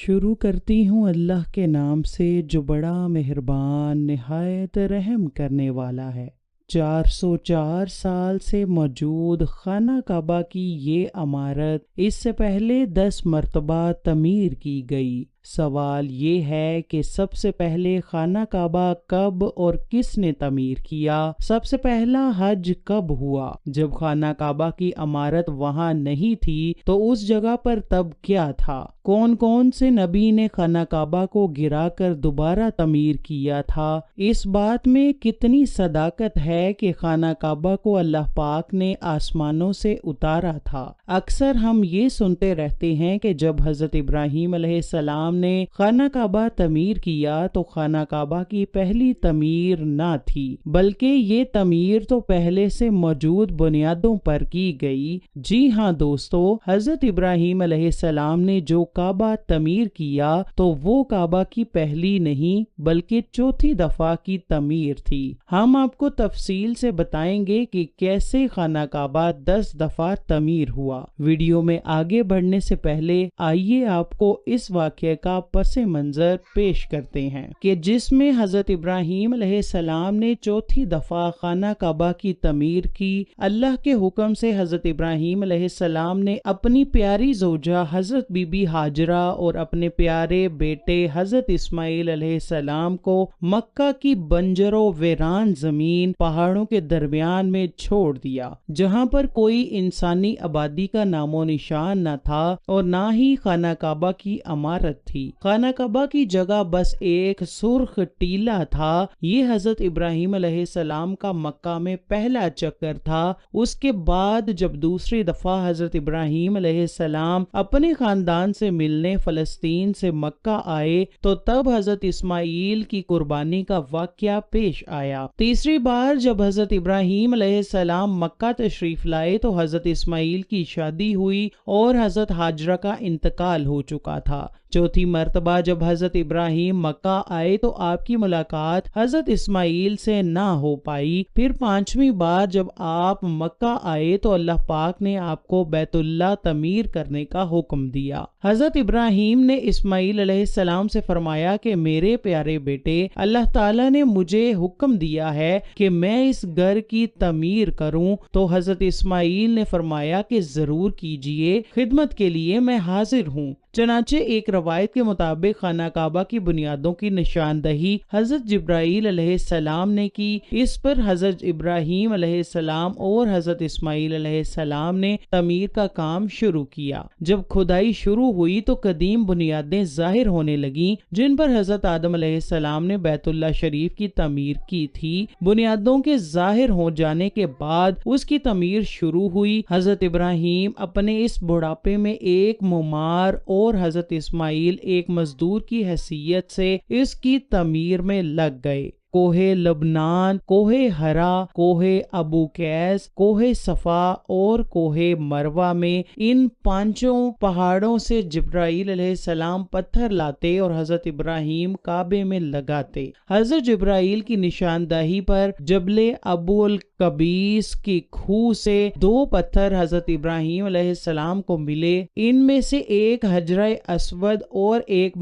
شروع کرتی ہوں اللہ کے نام سے جو بڑا مہربان نہایت رحم کرنے والا ہے۔ 404 سال سے موجود خانہ کعبہ کی یہ عمارت اس سے پہلے 10 مرتبہ تعمیر کی گئی۔ سوال یہ ہے کہ سب سے پہلے خانہ کعبہ کب اور کس نے تعمیر کیا؟ سب سے پہلا حج کب ہوا؟ جب خانہ کعبہ کی عمارت وہاں نہیں تھی تو اس جگہ پر تب کیا تھا؟ کون کون سے نبی نے خانہ کعبہ کو گرا کر دوبارہ تعمیر کیا تھا؟ اس بات میں کتنی صداقت ہے کہ خانہ کعبہ کو اللہ پاک نے آسمانوں سے اتارا تھا؟ اکثر ہم یہ سنتے رہتے ہیں کہ جب حضرت ابراہیم علیہ السلام نے خانہ کعبہ تعمیر کیا تو خانہ کعبہ کی پہلی تعمیر نہ تھی، بلکہ یہ تعمیر تو پہلے سے موجود بنیادوں پر کی گئی۔ جی ہاں دوستو، حضرت ابراہیم علیہ السلام نے جو کعبہ تعمیر کیا تو وہ کعبہ کی پہلی نہیں بلکہ چوتھی دفعہ کی تعمیر تھی۔ ہم آپ کو تفصیل سے بتائیں گے کہ کیسے خانہ کعبہ 10 دفعہ تعمیر ہوا۔ ویڈیو میں آگے بڑھنے سے پہلے آئیے آپ کو اس واقعے کا پس منظر پیش کرتے ہیں کہ جس میں حضرت ابراہیم علیہ السلام نے چوتھی دفعہ خانہ کعبہ کی تعمیر کی۔ اللہ کے حکم سے حضرت ابراہیم علیہ السلام نے اپنی پیاری زوجہ حضرت بی بی ہاجرہ اور اپنے پیارے بیٹے حضرت اسماعیل علیہ السلام کو مکہ کی بنجر و ویران زمین پہاڑوں کے درمیان میں چھوڑ دیا، جہاں پر کوئی انسانی آبادی کا نام و نشان نہ تھا اور نہ ہی خانہ کعبہ کی عمارت تھی۔ خانہ کعبہ کی جگہ بس ایک سرخ ٹیلہ تھا۔ یہ حضرت ابراہیم علیہ السلام کا مکہ میں پہلا چکر تھا۔ اس کے بعد جب دوسری دفعہ حضرت ابراہیم علیہ السلام اپنے خاندان سے ملنے فلسطین سے مکہ آئے تو تب حضرت اسماعیل کی قربانی کا واقعہ پیش آیا۔ تیسری بار جب حضرت ابراہیم علیہ السلام مکہ تشریف لائے تو حضرت اسماعیل کی شادی ہوئی اور حضرت ہاجرہ کا انتقال ہو چکا تھا۔ چوتھی مرتبہ جب حضرت ابراہیم مکہ آئے تو آپ کی ملاقات حضرت اسماعیل سے نہ ہو پائی۔ پھر پانچویں بار جب آپ مکہ آئے تو اللہ پاک نے آپ کو بیت اللہ تعمیر کرنے کا حکم دیا۔ حضرت ابراہیم نے اسماعیل علیہ السلام سے فرمایا کہ میرے پیارے بیٹے، اللہ تعالیٰ نے مجھے حکم دیا ہے کہ میں اس گھر کی تعمیر کروں۔ تو حضرت اسماعیل نے فرمایا کہ ضرور کیجئے، خدمت کے لیے میں حاضر ہوں۔ چنانچہ ایک روایت کے مطابق خانہ کعبہ کی بنیادوں کی نشاندہی حضرت جبرائیل علیہ السلام نے کی۔ اس پر حضرت ابراہیم علیہ السلام اور حضرت اسماعیل علیہ السلام نے تعمیر کا کام شروع کیا۔ جب کھدائی شروع ہوئی تو قدیم بنیادیں ظاہر ہونے لگیں جن پر حضرت آدم علیہ السلام نے بیت اللہ شریف کی تعمیر کی تھی۔ بنیادوں کے ظاہر ہو جانے کے بعد اس کی تعمیر شروع ہوئی۔ حضرت ابراہیم اپنے اس بڑھاپے میں ایک معمار اور حضرت اسماعیل ایک مزدور کی حیثیت سے اس کی تعمیر میں لگ گئے۔ کوہ لبنان، کوہ ہرا، کوہ ابو قیس، کوہ صفا اور کوہ مروہ میں ان پانچوں پہاڑوں سے جبرائیل علیہ السلام پتھر لاتے اور حضرت ابراہیم کعبے میں لگاتے۔ حضرت جبرائیل کی نشاندہی پر جبل ابو القبیس کی کھوہ سے 2 پتھر حضرت ابراہیم علیہ السلام کو ملے۔ ان میں سے ایک حجرہ اسود اور ایک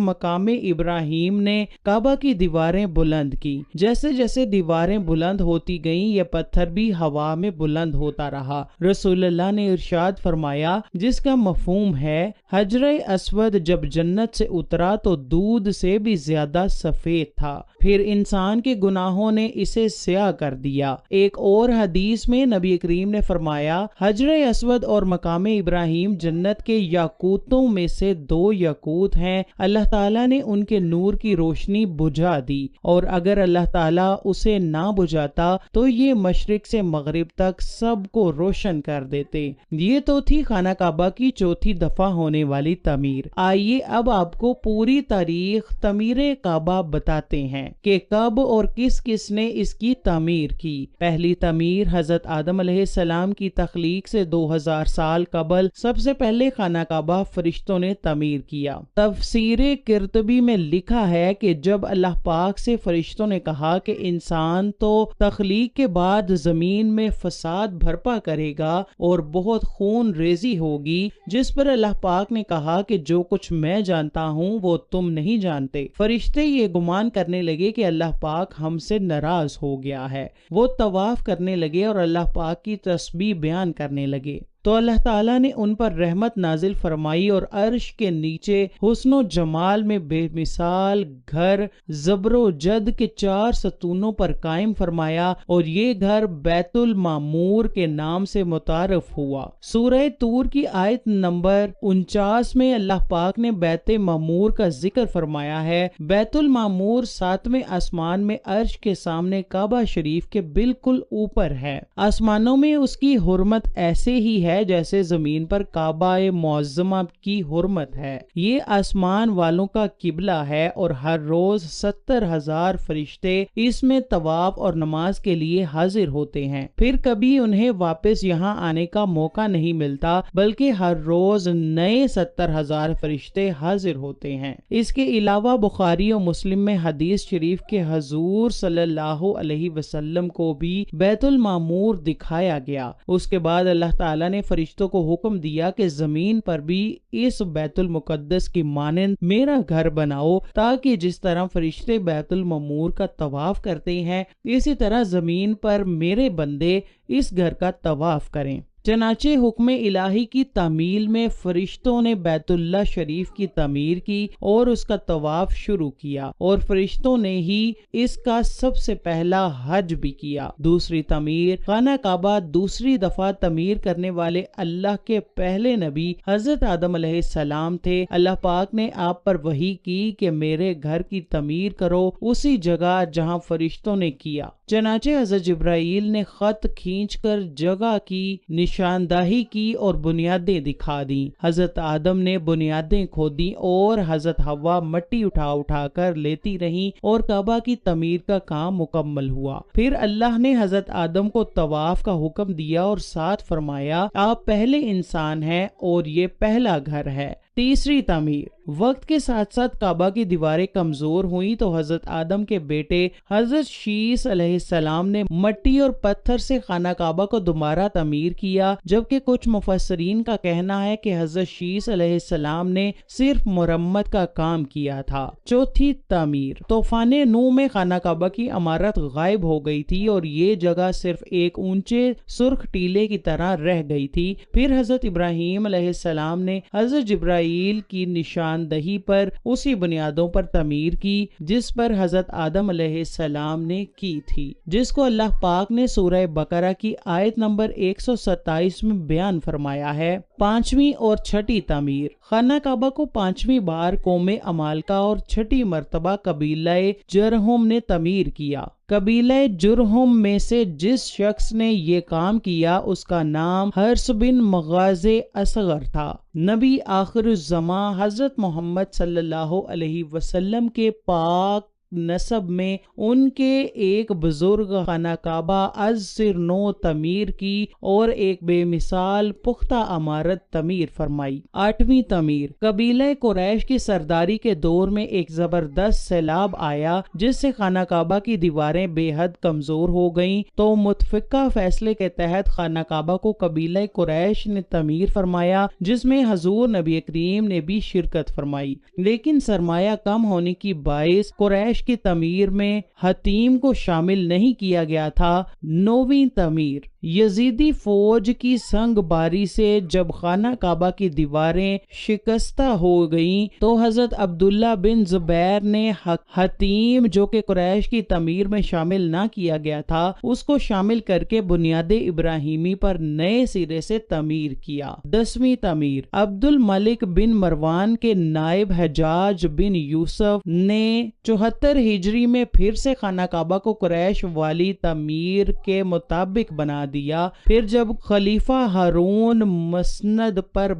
مقام ابراہیم نے کعبہ کی دیواریں بلند کی۔ جیسے جیسے دیواریں بلند ہوتی گئیں یہ پتھر بھی ہوا میں بلند ہوتا رہا۔ رسول اللہ نے ارشاد فرمایا، جس کا مفہوم ہے حجرہ اسود جب جنت سے اترا تو دودھ سے بھی زیادہ سفید تھا، پھر انسان کے گناہوں نے اسے سیاہ کر دیا۔ ایک اور حدیث میں نبی کریم نے فرمایا، حجرہ اسود اور مقام ابراہیم جنت کے یاقوتوں میں سے 2 یاقوت ہیں، اللہ تعالیٰ نے ان کے نور کی روشنی بجھا دی، اور اگر اللہ تعالیٰ اسے نہ بجھاتا تو یہ مشرق سے مغرب تک سب کو روشن کر دیتے۔ یہ تو تھی خانہ کعبہ کی چوتھی دفعہ ہونے والی تعمیر۔ آئیے اب آپ کو پوری تاریخ تعمیر کعبہ بتاتے ہیں کہ کب اور کس کس نے اس کی تعمیر کی۔ پہلی تعمیر حضرت آدم علیہ السلام کی تخلیق سے 2000 سال قبل سب سے پہلے خانہ کعبہ فرشتوں نے تعمیر کیا۔ تفسیر قرطبی میں لکھا ہے کہ جب اللہ پاک پاک سے فرشتوں نے کہا کہ انسان تو تخلیق کے بعد زمین میں فساد بھرپا کرے گا اور بہت خون ریزی ہوگی، جس پر اللہ پاک نے کہا کہ جو کچھ میں جانتا ہوں وہ تم نہیں جانتے۔ فرشتے یہ گمان کرنے لگے کہ اللہ پاک ہم سے ناراض ہو گیا ہے۔ وہ طواف کرنے لگے اور اللہ پاک کی تسبیح بیان کرنے لگے تو اللہ تعالیٰ نے ان پر رحمت نازل فرمائی اور عرش کے نیچے حسن و جمال میں بے مثال گھر زبر و جد کے 4 ستونوں پر قائم فرمایا، اور یہ گھر بیت المعمور کے نام سے متعارف ہوا۔ سورہ طور کی آیت نمبر 49 میں اللہ پاک نے بیت معمور کا ذکر فرمایا ہے۔ بیت المعمور 7ویں آسمان میں عرش کے سامنے کعبہ شریف کے بالکل اوپر ہے۔ آسمانوں میں اس کی حرمت ایسے ہی ہے جیسے زمین پر کعبہ معظمہ کی حرمت ہے۔ یہ آسمان والوں کا قبلہ ہے اور ہر روز 70,000 فرشتے اس میں طواف اور نماز کے لیے حاضر ہوتے ہیں۔ پھر کبھی انہیں واپس یہاں آنے کا موقع نہیں ملتا، بلکہ ہر روز نئے 70,000 فرشتے حاضر ہوتے ہیں۔ اس کے علاوہ بخاری و مسلم میں حدیث شریف کے حضور صلی اللہ علیہ وسلم کو بھی بیت المعمور دکھایا گیا۔ اس کے بعد اللہ تعالیٰ نے فرشتوں کو حکم دیا کہ زمین پر بھی اس بیت المقدس کی مانند میرا گھر بناؤ، تاکہ جس طرح فرشتے بیت المعمور کا طواف کرتے ہیں اسی طرح زمین پر میرے بندے اس گھر کا طواف کریں۔ چنانچہ حکم الہی کی تعمیل میں فرشتوں نے بیت اللہ شریف کی تعمیر کی اور اس کا طواف شروع کیا، اور فرشتوں نے ہی اس کا سب سے پہلا حج بھی کیا۔ دوسری تعمیر خانہ کعبہ دوسری دفعہ تعمیر کرنے والے اللہ کے پہلے نبی حضرت آدم علیہ السلام تھے۔ اللہ پاک نے آپ پر وحی کی کہ میرے گھر کی تعمیر کرو اسی جگہ جہاں فرشتوں نے کیا۔ چنانچہ حضرت جبرائیل نے خط کھینچ کر جگہ کی نشاندہی کی اور بنیادیں دکھا دیں۔ حضرت آدم نے بنیادیں کھودی اور حضرت حوا مٹی اٹھا کر لیتی رہیں اور کعبہ کی تعمیر کا کام مکمل ہوا۔ پھر اللہ نے حضرت آدم کو طواف کا حکم دیا اور ساتھ فرمایا، آپ پہلے انسان ہیں اور یہ پہلا گھر ہے۔ تیسری تعمیر وقت کے ساتھ ساتھ کعبہ کی دیواریں کمزور ہوئیں تو حضرت آدم کے بیٹے حضرت شیس علیہ السلام نے مٹی اور پتھر سے خانہ کعبہ کو دوبارہ تعمیر کیا، جبکہ کچھ مفسرین کا کہنا ہے کہ حضرت شیس علیہ السلام نے صرف مرمت کا کام کیا تھا۔ چوتھی تعمیر طوفان نوح میں خانہ کعبہ کی عمارت غائب ہو گئی تھی اور یہ جگہ صرف ایک اونچے سرخ ٹیلے کی طرح رہ گئی تھی۔ پھر حضرت ابراہیم علیہ السلام نے حضرت جبرائیل کی نشاندہی پر اسی بنیادوں پر تعمیر کی جس پر حضرت آدم علیہ السلام نے کی تھی، جس کو اللہ پاک نے سورہ بقرہ کی آیت نمبر 127 میں بیان فرمایا ہے۔ پانچویں اور چھٹی تعمیر خانہ کعبہ کو 5ویں بار قوم عمالقہ اور چھٹی مرتبہ قبیلہ جرہم نے تعمیر کیا۔ قبیلہ جرہم میں سے جس شخص نے یہ کام کیا اس کا نام حرس بن مغازِ اصغر تھا۔ نبی آخر الزماں حضرت محمد صلی اللہ علیہ وسلم کے پاک نسب میں ان کے ایک بزرگ خانہ کعبہ از سر نو تعمیر کی اور ایک بے مثال پختہ عمارت تعمیر فرمائی۔ 8ویں تعمیر قبیلہ قریش کی سرداری کے دور میں ایک زبردست سیلاب آیا جس سے خانہ کعبہ کی دیواریں بے حد کمزور ہو گئیں، تو متفقہ فیصلے کے تحت خانہ کعبہ کو قبیلہ قریش نے تعمیر فرمایا، جس میں حضور نبی کریم نے بھی شرکت فرمائی، لیکن سرمایہ کم ہونے کی باعث قریش کی تعمیر میں حتیم کو شامل نہیں کیا گیا تھا۔ 9ویں تعمیر یزیدی فوج کی سنگ باری سے جب خانہ کعبہ کی دیواریں شکستہ ہو گئیں تو حضرت عبداللہ بن زبیر نے حتیم جو کہ قریش کی تعمیر میں شامل نہ کیا گیا تھا اس کو شامل کر کے بنیاد ابراہیمی پر نئے سرے سے تعمیر کیا۔ 10ویں تعمیر عبد الملک بن مروان کے نائب حجاج بن یوسف نے 74 ہجری میں پھر سے خانہ کعبہ کو قریش والی تعمیر کے مطابق بنا دیا۔ پھر جب خلیفہ ہارون مسند پر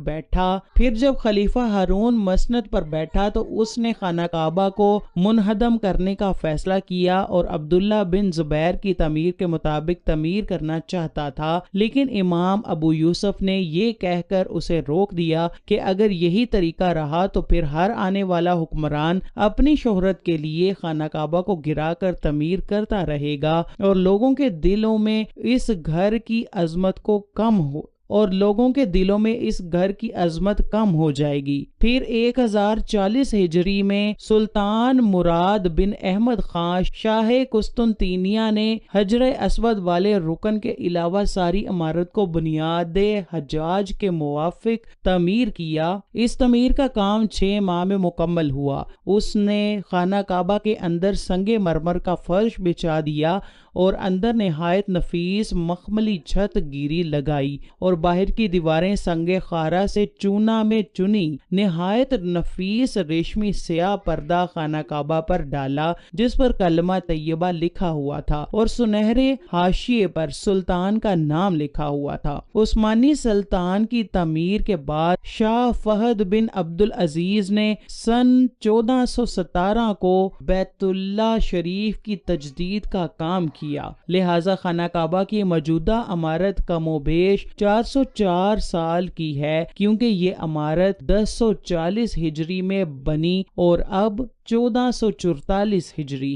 بیٹھا تو اس نے خانہ کعبہ کو منہدم کرنے کا فیصلہ کیا اور عبداللہ بن زبیر کی تعمیر کے مطابق تعمیر کرنا چاہتا تھا، لیکن امام ابو یوسف نے یہ کہہ کر اسے روک دیا کہ اگر یہی طریقہ رہا تو پھر ہر آنے والا حکمران اپنی شہرت کے لیے خانہ کعبہ کو گرا کر تعمیر کرتا رہے گا اور لوگوں کے دلوں میں اس گھر کی عظمت کم ہو جائے گی۔ پھر 1040 ہجری میں سلطان مراد بن احمد خان شاہ قسطنطنیہ نے حجر اسود والے رکن کے علاوہ ساری عمارت کو بنیاد حجاج کے موافق تعمیر کیا۔ اس تعمیر کا کام 6 ماہ میں مکمل ہوا۔ اس نے خانہ کعبہ کے اندر سنگ مرمر کا فرش بچھا دیا اور اندر نہایت نفیس مخملی چھت گیری لگائی اور باہر کی دیواریں سنگ خارا سے چونا میں چنی۔ نہایت نفیس ریشمی سیاہ پردہ خانہ کعبہ پر ڈالا جس پر کلمہ طیبہ لکھا ہوا تھا اور سنہرے حاشیے پر سلطان کا نام لکھا ہوا تھا۔ عثمانی سلطان کی تعمیر کے بعد شاہ فہد بن عبد العزیز نے سن 1417 کو بیت اللہ شریف کی تجدید کا کام کیا، لہٰذا خانہ کعبہ کی موجودہ عمارت کم و بیش 404 سال کی ہے، کیونکہ یہ عمارت 1040 ہجری میں بنی اور اب 1444 ہجری